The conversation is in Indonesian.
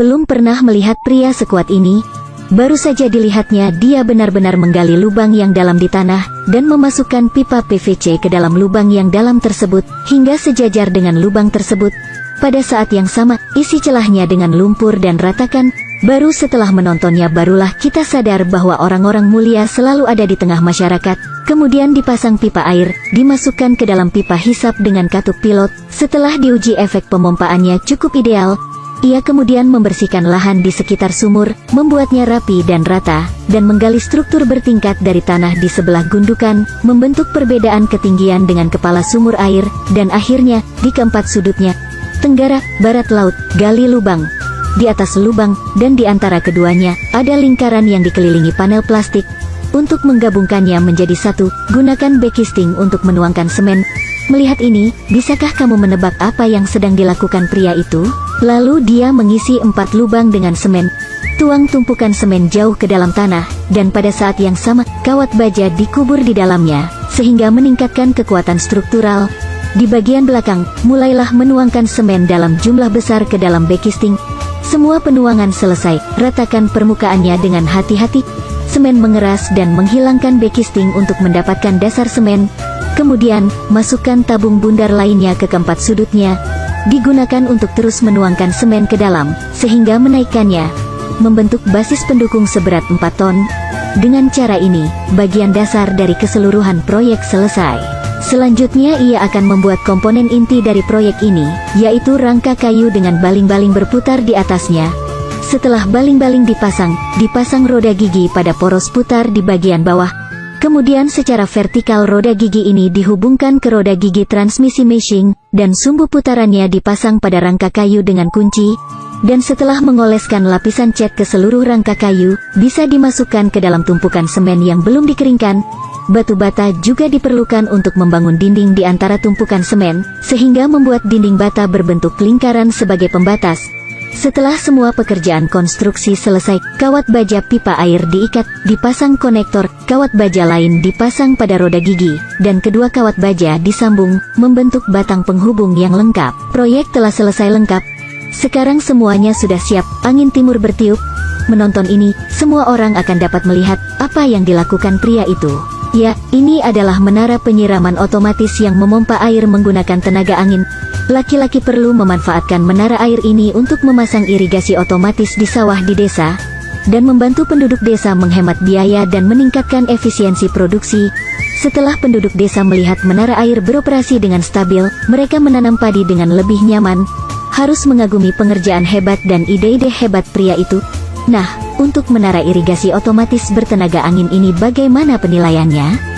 Belum pernah melihat pria sekuat ini. Baru saja dilihatnya dia benar-benar menggali lubang yang dalam di tanah, dan memasukkan pipa PVC ke dalam lubang yang dalam tersebut, hingga sejajar dengan lubang tersebut. Pada saat yang sama, isi celahnya dengan lumpur dan ratakan. Baru setelah menontonnya barulah kita sadar bahwa orang-orang mulia selalu ada di tengah masyarakat. Kemudian dipasang pipa air, dimasukkan ke dalam pipa hisap dengan katup pilot. Setelah diuji efek pemompaannya cukup ideal, ia kemudian membersihkan lahan di sekitar sumur, membuatnya rapi dan rata, dan menggali struktur bertingkat dari tanah di sebelah gundukan, membentuk perbedaan ketinggian dengan kepala sumur air, dan akhirnya, di keempat sudutnya, tenggara, barat laut, gali lubang. Di atas lubang, dan di antara keduanya, ada lingkaran yang dikelilingi panel plastik. Untuk menggabungkannya menjadi satu, gunakan backcasting untuk menuangkan semen. Melihat ini, bisakah kamu menebak apa yang sedang dilakukan pria itu? Lalu dia mengisi 4 lubang dengan semen. Tuang tumpukan semen jauh ke dalam tanah, dan pada saat yang sama, kawat baja dikubur di dalamnya, sehingga meningkatkan kekuatan struktural. Di bagian belakang, mulailah menuangkan semen dalam jumlah besar ke dalam backcasting. Semua penuangan selesai, ratakan permukaannya dengan hati-hati. Semen mengeras dan menghilangkan backcasting untuk mendapatkan dasar semen. Kemudian, masukkan tabung bundar lainnya ke keempat sudutnya. Digunakan untuk terus menuangkan semen ke dalam, sehingga menaikkannya, membentuk basis pendukung seberat 4 ton. Dengan cara ini, bagian dasar dari keseluruhan proyek selesai. Selanjutnya ia akan membuat komponen inti dari proyek ini, yaitu rangka kayu dengan baling-baling berputar di atasnya. Setelah baling-baling dipasang roda gigi pada poros putar di bagian bawah. Kemudian secara vertikal roda gigi ini dihubungkan ke roda gigi transmisi meshing, dan sumbu putarannya dipasang pada rangka kayu dengan kunci. Dan setelah mengoleskan lapisan cat ke seluruh rangka kayu, bisa dimasukkan ke dalam tumpukan semen yang belum dikeringkan. Batu bata juga diperlukan untuk membangun dinding di antara tumpukan semen, sehingga membuat dinding bata berbentuk lingkaran sebagai pembatas. Setelah semua pekerjaan konstruksi selesai, kawat baja pipa air diikat, dipasang konektor, kawat baja lain dipasang pada roda gigi, dan kedua kawat baja disambung, membentuk batang penghubung yang lengkap. Proyek telah selesai lengkap. Sekarang semuanya sudah siap, angin timur bertiup. Menonton ini, semua orang akan dapat melihat apa yang dilakukan pria itu. Ya, ini adalah menara penyiraman otomatis yang memompa air menggunakan tenaga angin. Laki-laki perlu memanfaatkan menara air ini untuk memasang irigasi otomatis di sawah di desa, dan membantu penduduk desa menghemat biaya dan meningkatkan efisiensi produksi. Setelah penduduk desa melihat menara air beroperasi dengan stabil, mereka menanam padi dengan lebih nyaman. Harus mengagumi pengerjaan hebat dan ide-ide hebat pria itu. Nah, untuk menara irigasi otomatis bertenaga angin ini bagaimana penilaiannya?